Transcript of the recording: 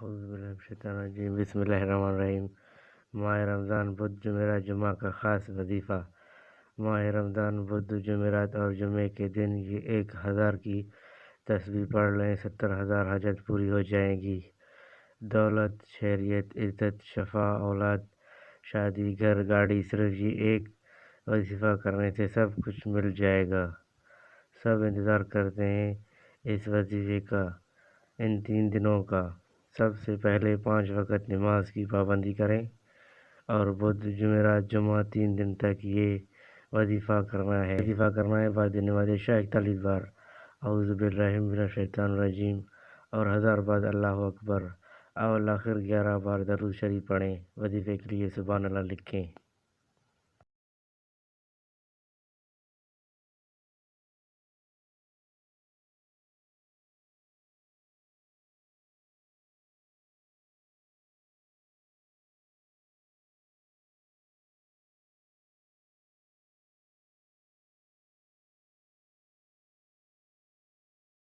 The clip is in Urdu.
اعوذ باللہ من الشیطان الرجیم، بسم اللہ الرحمن الرحیم۔ ماہ رمضان بدھ جمعرات جمعہ کا خاص وظیفہ۔ ماہ رمضان بدھ جمعرات اور جمعے کے دن یہ 1000 کی تسبیح پڑھ لیں، 70,000 حاجت پوری ہو جائیں گی۔ دولت، شہریت، عزت، شفا، اولاد، شادی، گھر، گاڑی، صرف یہ ایک وظیفہ کرنے سے سب کچھ مل جائے گا۔ سب انتظار کرتے ہیں اس وظیفے کا، ان 3 دنوں کا۔ سب سے پہلے 5 وقت نماز کی پابندی کریں اور بدھ جمعرات جمعہ 3 دن تک یہ وظیفہ کرنا ہے۔ بعد نماز عشاء 41 بار اعوذ باللہ من الشیطان الرجیم اور 1000 بار اللہ اکبر، اول آخر 11 بار درود شریف پڑھیں۔ وظیفے کے لیے سبحان اللہ لکھیں۔